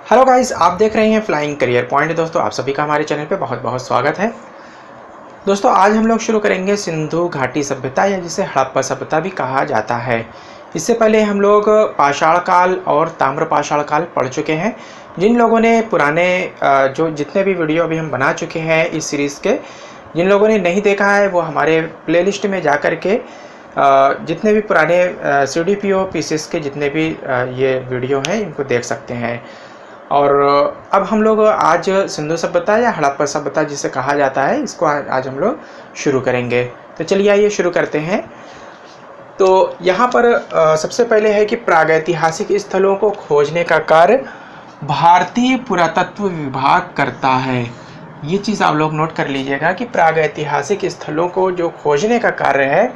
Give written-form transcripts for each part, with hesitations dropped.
Hello guys, आप देख रहे हैं फ्लाइंग करियर पॉइंट। दोस्तों, आप सभी का हमारे चैनल पे बहुत बहुत स्वागत है। दोस्तों, आज हम लोग शुरू करेंगे सिंधु घाटी सभ्यता या जिसे हड़प्पा सभ्यता भी कहा जाता है। इससे पहले हम लोग पाषाण काल और ताम्र पाषाण काल पढ़ चुके हैं। जिन लोगों ने पुराने जो जितने भी वीडियो अभी हम बना चुके हैं इस सीरीज़ के, जिन लोगों ने नहीं देखा है वो हमारे प्लेलिस्ट में जा कर के जितने भी पुराने CDPO पीसेस के जितने भी ये वीडियो हैं इनको देख सकते हैं। और अब हम लोग आज सिंधु सभ्यता या हड़प्पा सभ्यता जिसे कहा जाता है इसको आज हम लोग शुरू करेंगे। तो चलिए आइए शुरू करते हैं। तो यहाँ पर सबसे पहले है कि प्रागैतिहासिक स्थलों को खोजने का कार्य भारतीय पुरातत्व विभाग करता है। ये चीज़ आप लोग नोट कर लीजिएगा कि प्रागैतिहासिक स्थलों को जो खोजने का कार्य है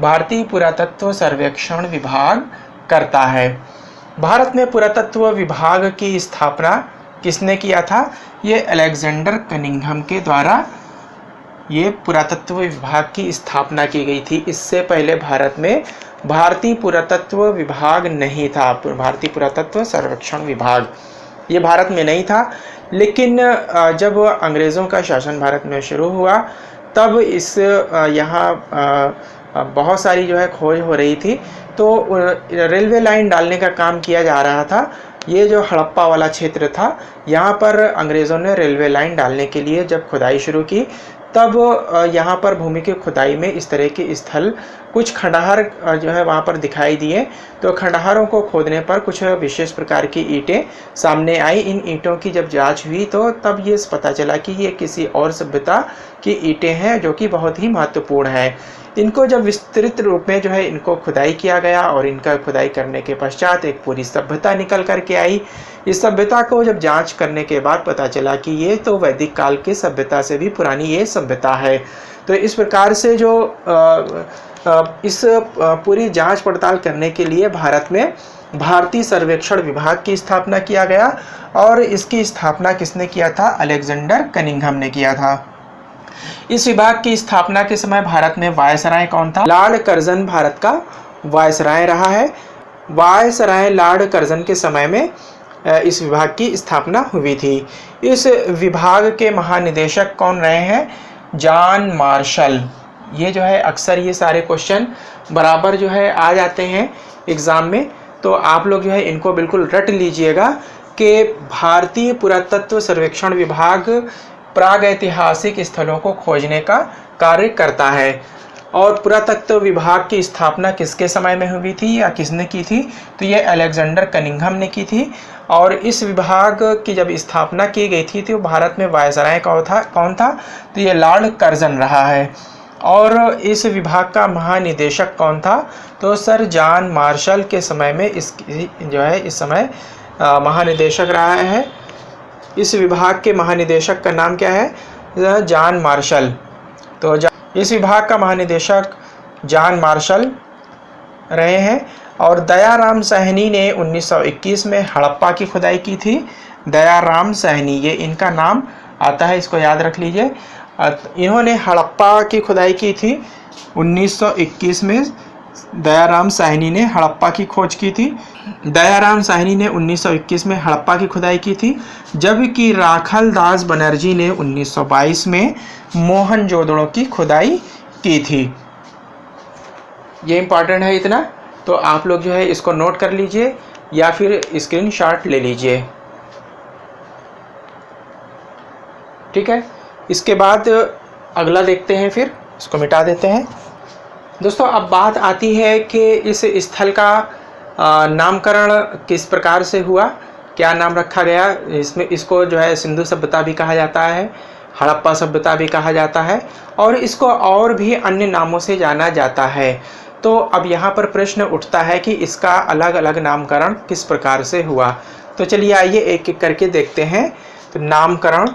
भारतीय पुरातत्व सर्वेक्षण विभाग करता है। भारत में पुरातत्व विभाग की स्थापना किसने किया था? ये अलेक्जेंडर कनिंघम के द्वारा ये पुरातत्व विभाग की स्थापना की गई थी। इससे पहले भारत में भारतीय पुरातत्व विभाग नहीं था। भारतीय पुरातत्व सर्वेक्षण विभाग ये भारत में नहीं था। लेकिन जब अंग्रेज़ों का शासन भारत में शुरू हुआ तब इस यहाँ बहुत सारी जो है खोज हो रही थी, तो रेलवे लाइन डालने का काम किया जा रहा था। ये जो हड़प्पा वाला क्षेत्र था यहाँ पर अंग्रेज़ों ने रेलवे लाइन डालने के लिए जब खुदाई शुरू की तब यहाँ पर भूमि की खुदाई में इस तरह के स्थल कुछ खंडहर जो है वहाँ पर दिखाई दिए। तो खंडहरों को खोदने पर कुछ विशेष प्रकार की ईंटें सामने आई। इन ईंटों की जब जांच हुई तो तब ये पता चला कि ये किसी और सभ्यता की ईंटें हैं जो कि बहुत ही महत्वपूर्ण है। इनको जब विस्तृत रूप में जो है इनको खुदाई किया गया और इनका खुदाई करने के पश्चात एक पूरी सभ्यता निकल कर के आई। इस सभ्यता को जब जांच करने के बाद पता चला कि ये तो वैदिक काल के सभ्यता से भी पुरानी ये सभ्यता है। तो इस प्रकार से जो इस पूरी जांच पड़ताल करने के लिए भारत में भारतीय सर्वेक्षण विभाग की स्थापना किया गया। और इसकी स्थापना किसने किया था? अलेक्जेंडर कनिंघम ने किया था। इस विभाग की स्थापना के समय भारत में वायसराय कौन था? लॉर्ड कर्जन भारत का वायसराय रहा है। वायसराय लॉर्ड कर्जन के समय में इस विभाग की स्थापना हुई थी। इस विभाग के महानिदेशक कौन रहे हैं? John Marshall. ये जो है अक्सर ये सारे क्वेश्चन बराबर जो है आ जाते हैं एग्ज़ाम में, तो आप लोग जो है इनको बिल्कुल रट लीजिएगा कि भारतीय पुरातत्व सर्वेक्षण विभाग प्रागैतिहासिक स्थलों को खोजने का कार्य करता है। और पुरातत्व विभाग की स्थापना किसके समय में हुई थी या किसने की थी? तो ये अलेक्जेंडर कनिंघम ने की थी। और इस विभाग की जब स्थापना की गई थी तो भारत में वायसराय कौन था? तो ये लॉर्ड कर्जन रहा है। और इस विभाग का महानिदेशक कौन था? तो सर जॉन मार्शल के समय में इस समय महानिदेशक रहा है। इस विभाग के महानिदेशक का नाम क्या है? John Marshall. तो इस विभाग का महानिदेशक जॉन मार्शल रहे हैं। और दयाराम साहनी ने 1921 में हड़प्पा की खुदाई की थी। दयाराम साहनी, ये इनका नाम आता है, इसको याद रख लीजिए। इन्होंने हड़प्पा की खुदाई की थी 1921 में। दयाराम साहनी ने हड़प्पा की खोज की थी। दयाराम साहनी ने 1921 में हड़प्पा की खुदाई की थी, जबकि राखल दास बनर्जी ने 1922 में मोहनजोदड़ो की खुदाई की थी। ये इम्पॉर्टेंट है इतना, तो आप लोग जो है इसको नोट कर लीजिए या फिर स्क्रीनशॉट ले लीजिए। ठीक है, इसके बाद अगला देखते हैं, फिर इसको मिटा देते हैं। दोस्तों, अब बात आती है कि इस स्थल का नामकरण किस प्रकार से हुआ, क्या नाम रखा गया। इसको जो है सिंधु सभ्यता भी कहा जाता है, हड़प्पा सभ्यता भी कहा जाता है, और इसको और भी अन्य नामों से जाना जाता है। तो अब यहाँ पर प्रश्न उठता है कि इसका अलग अलग नामकरण किस प्रकार से हुआ। तो चलिए आइए एक एक करके देखते हैं। तो नामकरण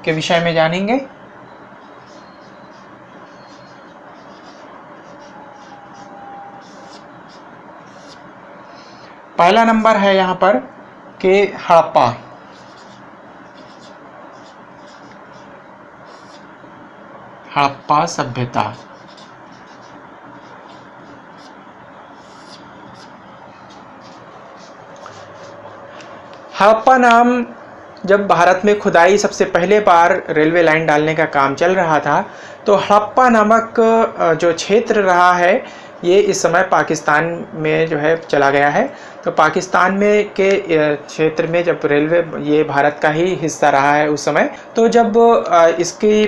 के विषय में जानेंगे। पहला नंबर है यहाँ पर कि हड़प्पा। हड़प्पा सभ्यता। हड़प्पा नाम जब भारत में खुदाई सबसे पहले बार रेलवे लाइन डालने का काम चल रहा था, तो हड़प्पा नामक जो क्षेत्र रहा है ये इस समय पाकिस्तान में जो है चला गया है। तो पाकिस्तान में के क्षेत्र में जब रेलवे, ये भारत का ही हिस्सा रहा है उस समय, तो जब इसकी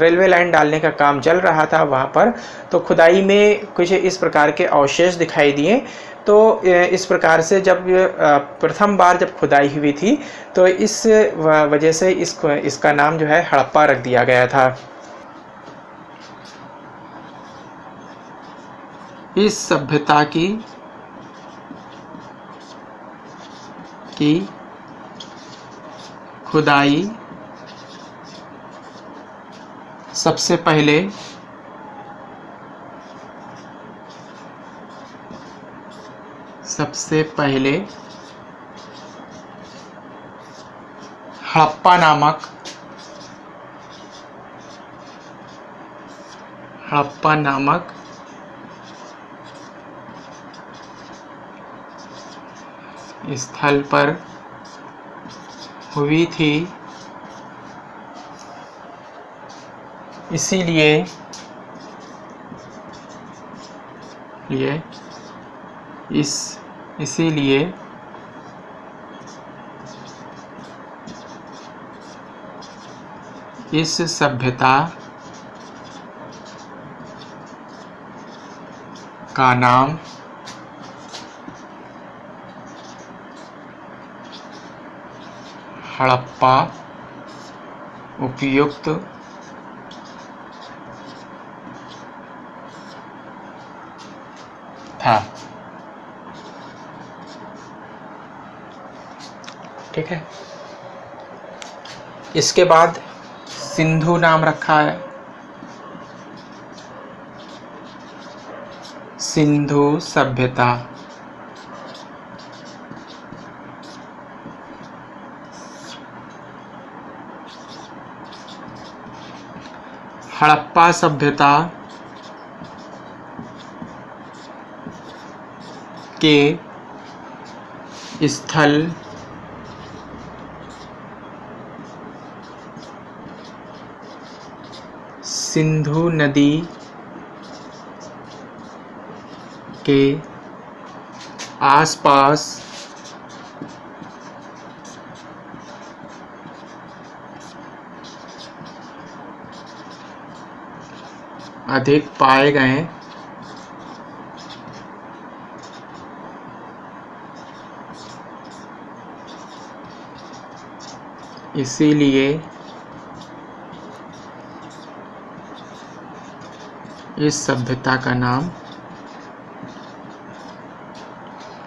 रेलवे लाइन डालने का काम चल रहा था वहाँ पर, तो खुदाई में कुछ इस प्रकार के अवशेष दिखाई दिए। तो इस प्रकार से जब प्रथम बार जब खुदाई हुई थी, तो इस वजह से इसका नाम जो है हड़प्पा रख दिया गया था। इस सभ्यता की खुदाई सबसे पहले हड़प्पा नामक स्थल पर हुई थी। इसीलिए इस सभ्यता का नाम हड़प्पा उपयुक्त था। ठीक है। इसके बाद सिंधु नाम रखा है। सिंधु सभ्यता हड़प्पा सभ्यता के स्थल सिंधु नदी के आसपास अधिक पाए गए। इसीलिए इस सभ्यता का नाम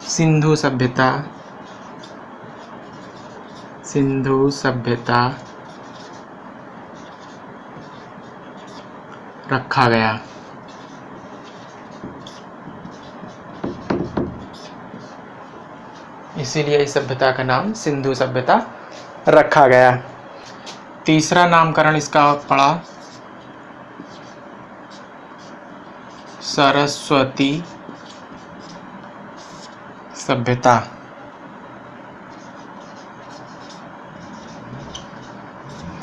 सिंधु सभ्यता रखा गया। इसीलिए इस सभ्यता का नाम सिंधु सभ्यता रखा गया। तीसरा नामकरण इसका पड़ा सरस्वती सभ्यता।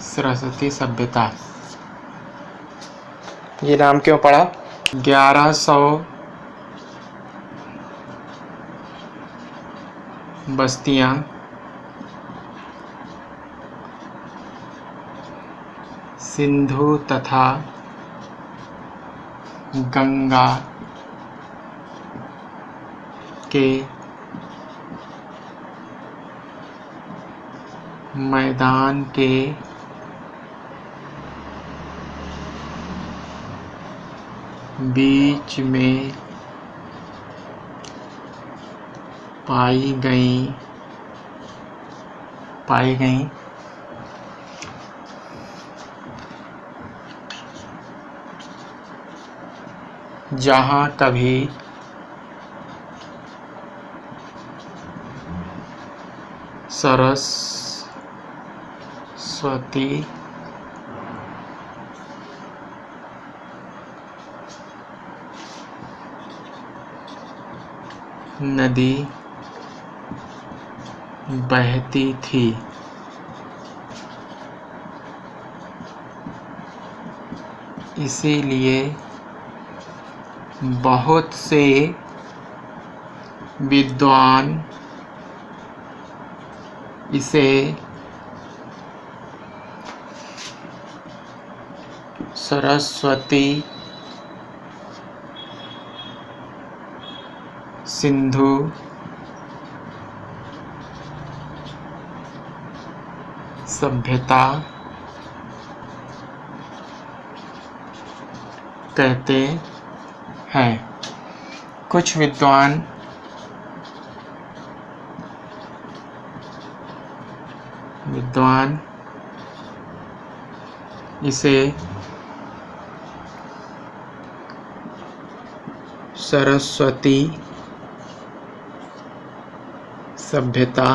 सरस्वती सभ्यता ये नाम क्यों पड़ा? 1100 बस्तियां सिंधु तथा गंगा के मैदान के बीच में पाई गई जहाँ कभी सरस्वती बहती थी। इसीलिए बहुत से विद्वान इसे सरस्वती सिंधु सभ्यता कहते हैं। कुछ विद्वान इसे सरस्वती सभ्यता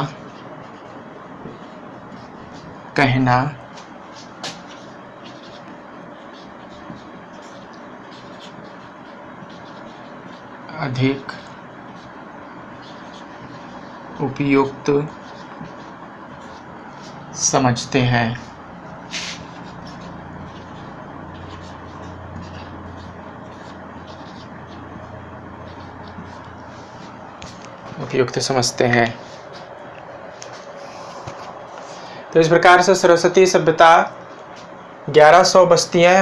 कहना अधिक उपयुक्त समझते हैं। तो इस प्रकार से सरस्वती सभ्यता 1100 बस्तियां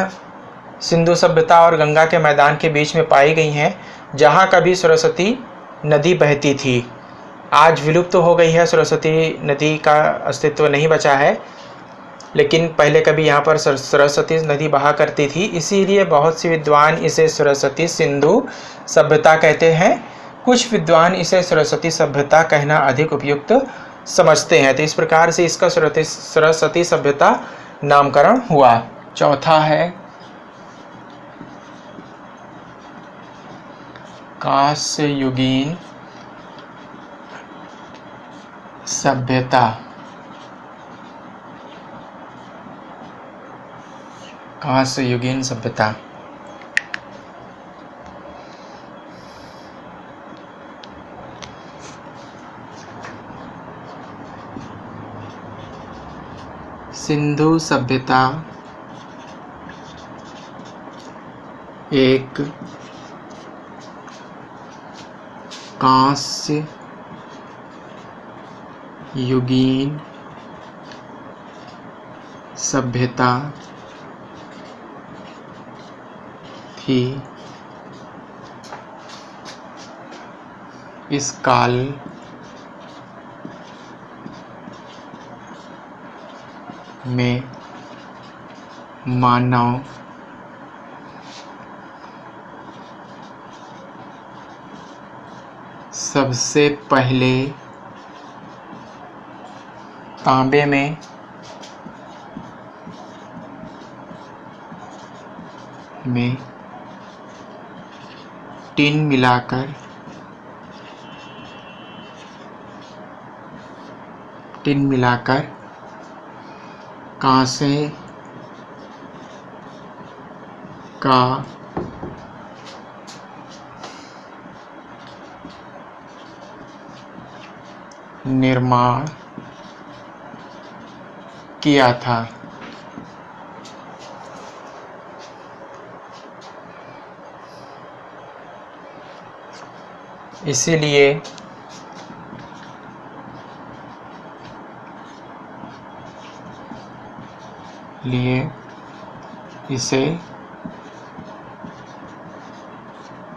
सिंधु सभ्यता और गंगा के मैदान के बीच में पाई गई हैं, जहां कभी सरस्वती नदी बहती थी। आज विलुप्त हो गई है, सरस्वती नदी का अस्तित्व नहीं बचा है, लेकिन पहले कभी यहाँ पर सरस्वती नदी बहा करती थी। इसीलिए बहुत से विद्वान इसे सरस्वती सिंधु सभ्यता कहते हैं। कुछ विद्वान इसे सरस्वती सभ्यता कहना अधिक उपयुक्त समझते हैं। तो इस प्रकार से इसका सरस्वती सभ्यता नामकरण हुआ। चौथा है कांस्य युगीन सभ्यता। कांस्य युगीन सभ्यता सिंधु सभ्यता एक कांस्य युगीन सभ्यता थी। इस काल में मानव सबसे पहले तांबे में टिन मिलाकर कांसे का निर्माण किया था। इसीलिए इसे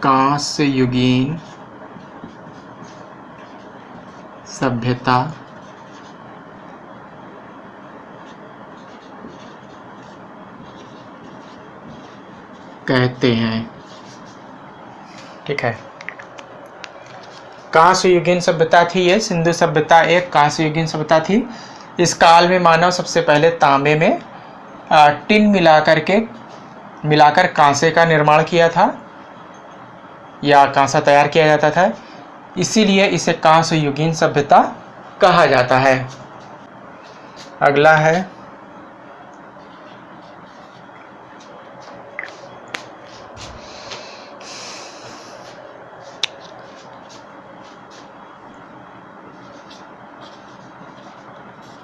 कांस्य युगीन सभ्यता कहते हैं। ठीक है, कांस्य युगीन सभ्यता थी ये। सिंधु सभ्यता एक कांस्य युगीन सभ्यता थी। इस काल में मानव सबसे पहले तांबे में टिन मिलाकर कांसे का निर्माण किया था या कांसा तैयार किया जाता था। इसीलिए इसे कांस्य युगीन सभ्यता कहा जाता है। अगला है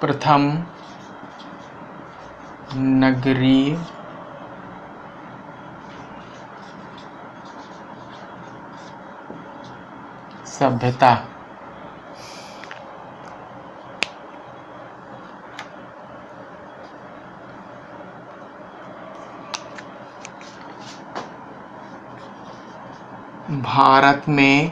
प्रथम नगरीय सभ्यता। भारत में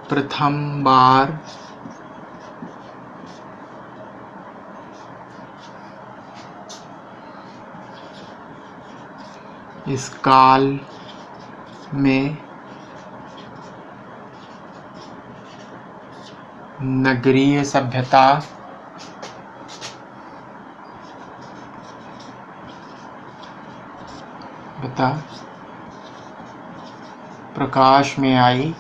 प्रथम बार इस काल में नगरीय सभ्यता प्रकाश में आई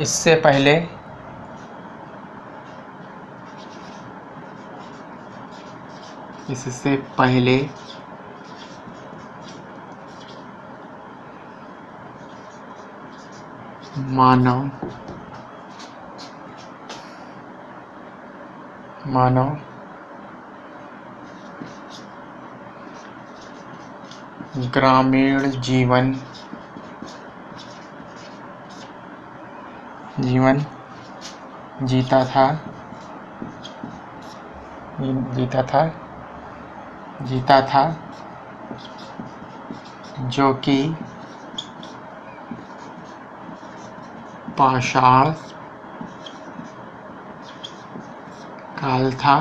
इससे पहले मानव ग्रामीण जीवन जीता था जो कि पाषाण काल था।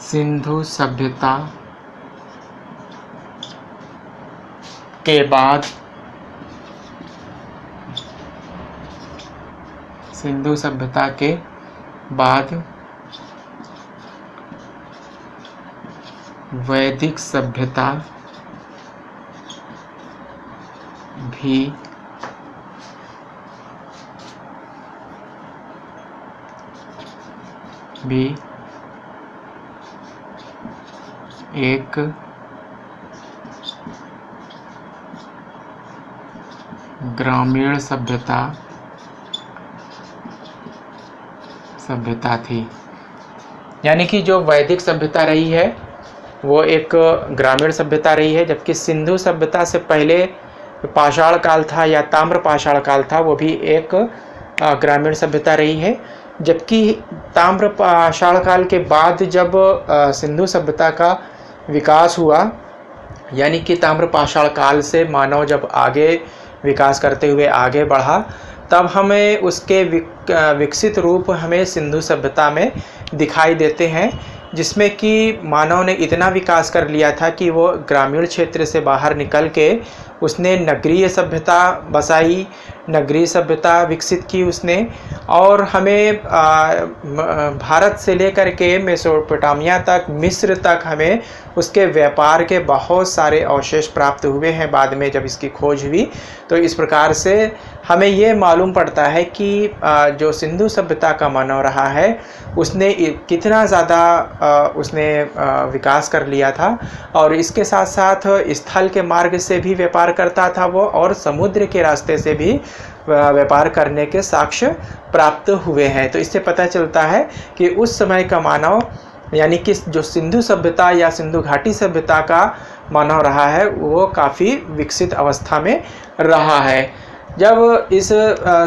सिंधु सभ्यता के बाद वैदिक सभ्यता भी एक ग्रामीण सभ्यता थी। यानी कि जो वैदिक सभ्यता रही है वो एक ग्रामीण सभ्यता रही है, जबकि सिंधु सभ्यता से पहले पाषाण काल था या ताम्र पाषाण काल था, वो भी एक ग्रामीण सभ्यता रही है। जबकि ताम्र पाषाण काल के बाद जब सिंधु सभ्यता का विकास हुआ, यानी कि ताम्र पाषाण काल से मानव जब आगे विकास करते हुए आगे बढ़ा, तब हमें उसके विकसित रूप हमें सिंधु सभ्यता में दिखाई देते हैं, जिसमें कि मानव ने इतना विकास कर लिया था कि वो ग्रामीण क्षेत्र से बाहर निकल के उसने नगरीय सभ्यता बसाई, नगरीय सभ्यता विकसित की उसने। और हमें भारत से लेकर के मेसोपोटामिया तक, मिस्र तक हमें उसके व्यापार के बहुत सारे अवशेष प्राप्त हुए हैं बाद में जब इसकी खोज हुई। तो इस प्रकार से हमें ये मालूम पड़ता है कि जो सिंधु सभ्यता का मानव रहा है उसने कितना ज़्यादा उसने विकास कर लिया था। और इसके साथ साथ स्थल के मार्ग से भी व्यापार करता था वो, और समुद्र के रास्ते से भी व्यापार करने के साक्ष्य प्राप्त हुए हैं। तो इससे पता चलता है कि उस समय का मानव, यानी कि जो सिंधु सभ्यता या सिंधु घाटी सभ्यता का मानव रहा है, वो काफ़ी विकसित अवस्था में रहा है। जब इस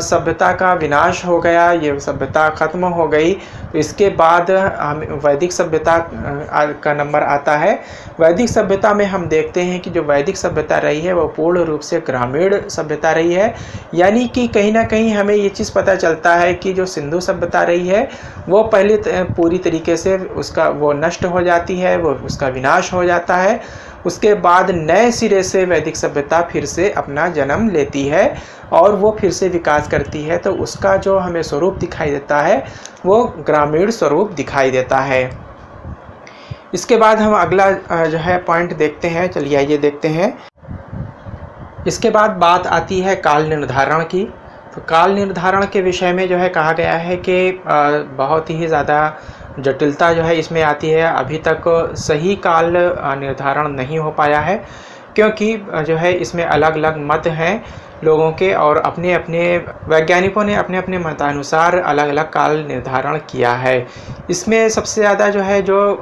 सभ्यता का विनाश हो गया, ये सभ्यता ख़त्म हो गई, तो इसके बाद हम वैदिक सभ्यता का नंबर आता है। वैदिक सभ्यता में हम देखते हैं कि जो वैदिक सभ्यता रही है वो पूर्ण रूप से ग्रामीण सभ्यता रही है। यानी कि कहीं ना कहीं हमें ये चीज़ पता चलता है कि जो सिंधु सभ्यता रही है वो पहले पूरी तरीके से उसका वो नष्ट हो जाती है, वो उसका विनाश हो जाता है। उसके बाद नए सिरे से वैदिक सभ्यता फिर से अपना जन्म लेती है और वो फिर से विकास करती है। तो उसका जो हमें स्वरूप दिखाई देता है वो ग्रामीण स्वरूप दिखाई देता है। इसके बाद हम अगला जो है पॉइंट देखते हैं। चलिए आइए देखते हैं। इसके बाद बात आती है काल निर्धारण की। तो काल निर्धारण के विषय में जो है कहा गया है कि बहुत ही ज़्यादा जटिलता जो है इसमें आती है। अभी तक सही काल निर्धारण नहीं हो पाया है, क्योंकि जो है इसमें अलग अलग मत हैं लोगों के, और अपने अपने वैज्ञानिकों ने अपने अपने मतानुसार अलग अलग काल निर्धारण किया है। इसमें सबसे ज़्यादा जो है जो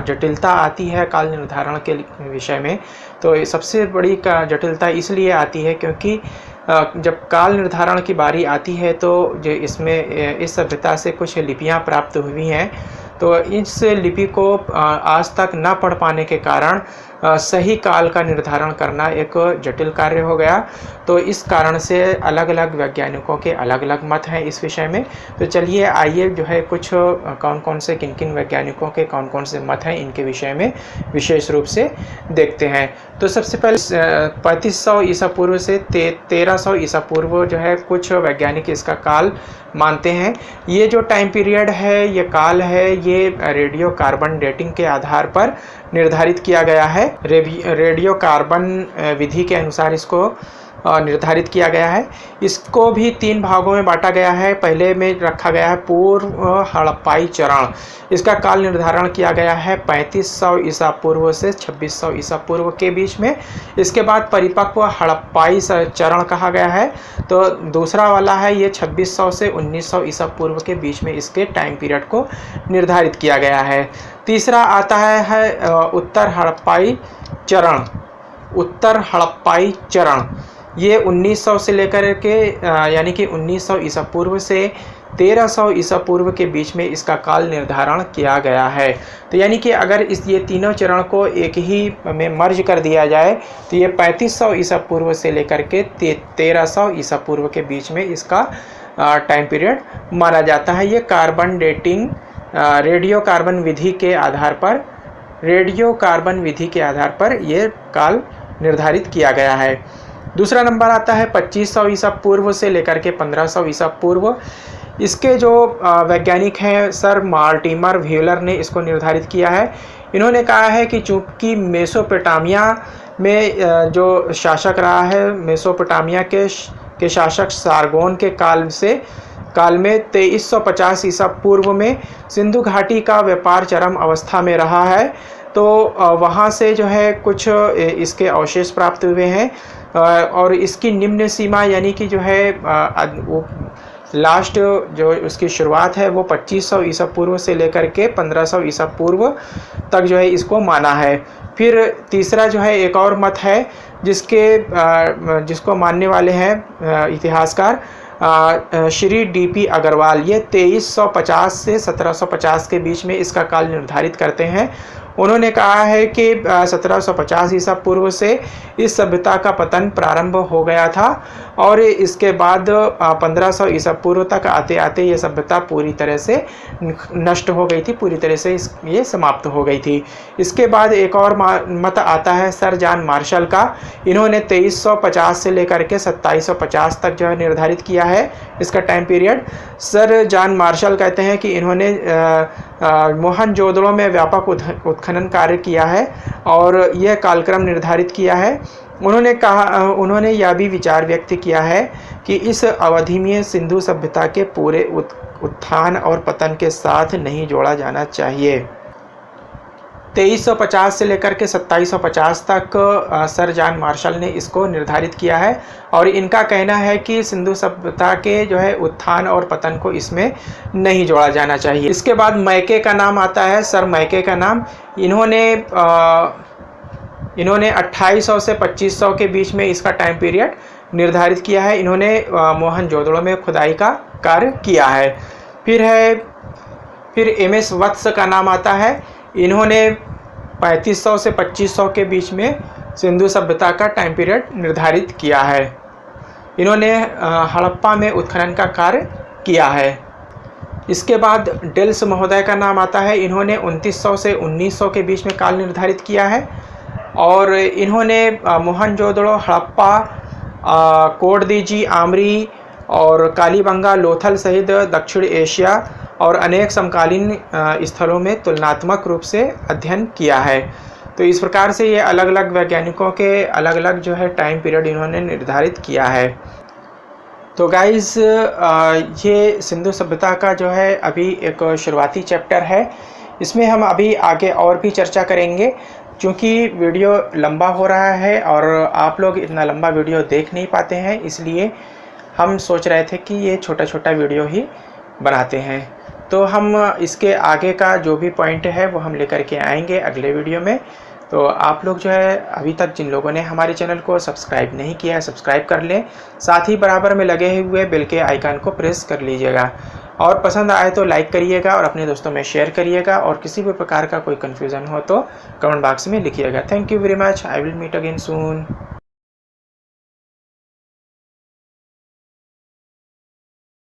जटिलता आती है काल निर्धारण के विषय में, तो सबसे बड़ी जटिलता इसलिए आती है क्योंकि जब काल निर्धारण की बारी आती है तो जो इसमें इस सभ्यता से कुछ लिपियां प्राप्त हुई हैं, तो इस लिपि को आज तक न पढ़ पाने के कारण सही काल का निर्धारण करना एक जटिल कार्य हो गया। तो इस कारण से अलग अलग वैज्ञानिकों के अलग अलग मत हैं इस विषय में। तो चलिए आइए जो है कुछ कौन कौन से किन किन वैज्ञानिकों के कौन कौन से मत हैं इनके विषय में विशेष रूप से देखते हैं। तो सबसे पहले 3500 ईसा पूर्व से 1300 ईसा पूर्व जो है कुछ वैज्ञानिक इसका काल मानते हैं। ये जो टाइम पीरियड है, ये काल है, ये रेडियो कार्बन डेटिंग के आधार पर निर्धारित किया गया है। रेडियो कार्बन विधि के अनुसार इसको निर्धारित किया गया है। इसको भी 3 भागों में बांटा गया है। पहले में रखा गया है पूर्व हड़प्पाई चरण। इसका काल निर्धारण किया गया है 3500 ईसा पूर्व से 2600 ईसा पूर्व के बीच में। इसके बाद परिपक्व हड़प्पाई चरण कहा गया है। तो दूसरा वाला है ये 2600 से 1900 ईसा पूर्व के बीच में इसके टाइम पीरियड को निर्धारित किया गया है। तीसरा आता है उत्तर हड़प्पाई चरण। उत्तर हड़प्पाई चरण ये 1900 से लेकर के यानी कि 1900 ईसा पूर्व से 1300 ईसा पूर्व के बीच में इसका काल निर्धारण किया गया है। तो यानी कि अगर ये तीनों चरण को एक ही में मर्ज कर दिया जाए तो ये 3500 ईसा पूर्व से लेकर के 1300 ईसा पूर्व के बीच में इसका टाइम पीरियड माना जाता है। ये कार्बन डेटिंग रेडियो कार्बन विधि के आधार पर ये काल निर्धारित किया गया है। दूसरा नंबर आता है 2500 ईसा पूर्व से लेकर के 1500 ईसा पूर्व। इसके जो वैज्ञानिक हैं सर मार्टिमर व्हीलर ने इसको निर्धारित किया है। इन्होंने कहा है कि चूँकि मेसोपोटामिया में जो शासक रहा है, मेसोपोटामिया के शासक सारगोन के काल में 2350 ईसा पूर्व में सिंधु घाटी का व्यापार चरम अवस्था में रहा है। तो वहाँ से जो है कुछ इसके अवशेष प्राप्त हुए हैं, और इसकी निम्न सीमा यानी कि जो है वो लास्ट जो उसकी शुरुआत है वो 2500 ईसा पूर्व से लेकर के 1500 ईसा पूर्व तक जो है इसको माना है। फिर तीसरा जो है एक और मत है जिसको मानने वाले हैं इतिहासकार श्री डीपी अग्रवाल। ये 2350 से 1750 के बीच में इसका काल निर्धारित करते हैं। उन्होंने कहा है कि 1750 ईसा पूर्व से इस सभ्यता का पतन प्रारंभ हो गया था, और इसके बाद 1500 ईसा पूर्व तक आते आते ये सभ्यता पूरी तरह से नष्ट हो गई थी, पूरी तरह से ये समाप्त हो गई थी। इसके बाद एक और मत आता है सर जॉन मार्शल का। इन्होंने 2350 से लेकर के 2750 तक जो है निर्धारित किया है इसका time period. Sir John Marshall कहते हैं कि इन्होंने मोहनजोदड़ो में व्यापक उत्खनन कार्य किया है और यह कालक्रम निर्धारित किया है। उन्होंने यह भी विचार व्यक्त किया है कि इस अवधि में सिंधु सभ्यता के पूरे उत्थान और पतन के साथ नहीं जोड़ा जाना चाहिए। 2350 से लेकर के 2750 तक सर जॉन मार्शल ने इसको निर्धारित किया है, और इनका कहना है कि सिंधु सभ्यता के जो है उत्थान और पतन को इसमें नहीं जोड़ा जाना चाहिए। इसके बाद मैके का नाम आता है, सर मैके का नाम। इन्होंने 2800 से 2500 के बीच में इसका टाइम पीरियड निर्धारित किया है। इन्होंने मोहनजोदड़ो में खुदाई का कार्य किया है। फिर एमएस वत्स का नाम आता है। इन्होंने 3500 से 2500 के बीच में सिंधु सभ्यता का टाइम पीरियड निर्धारित किया है। इन्होंने हड़प्पा में उत्खनन का कार्य किया है। इसके बाद डेल्स महोदय का नाम आता है। इन्होंने 2900 से 1900 के बीच में काल निर्धारित किया है, और इन्होंने मोहनजोदड़ो, हड़प्पा, कोडदीजी, आमरी और कालीबंगा, लोथल सहित दक्षिण एशिया और अनेक समकालीन स्थलों में तुलनात्मक रूप से अध्ययन किया है। तो इस प्रकार से ये अलग अलग वैज्ञानिकों के अलग अलग जो है टाइम पीरियड इन्होंने निर्धारित किया है। तो गाइज़ ये सिंधु सभ्यता का जो है अभी एक शुरुआती चैप्टर है। इसमें हम अभी आगे और भी चर्चा करेंगे, क्योंकि वीडियो लंबा हो रहा है और आप लोग इतना लंबा वीडियो देख नहीं पाते हैं, इसलिए हम सोच रहे थे कि ये छोटा छोटा वीडियो ही बनाते हैं। तो हम इसके आगे का जो भी पॉइंट है वो हम लेकर के आएंगे अगले वीडियो में। तो आप लोग जो है अभी तक जिन लोगों ने हमारे चैनल को सब्सक्राइब नहीं किया है, सब्सक्राइब कर लें, साथ ही बराबर में लगे हुए बेल के आइकन को प्रेस कर लीजिएगा। और पसंद आए तो लाइक करिएगा और अपने दोस्तों में शेयर करिएगा, और किसी भी प्रकार का कोई कन्फ्यूज़न हो तो कमेंट बॉक्स में लिखिएगा। Thank you very much. I will meet again soon.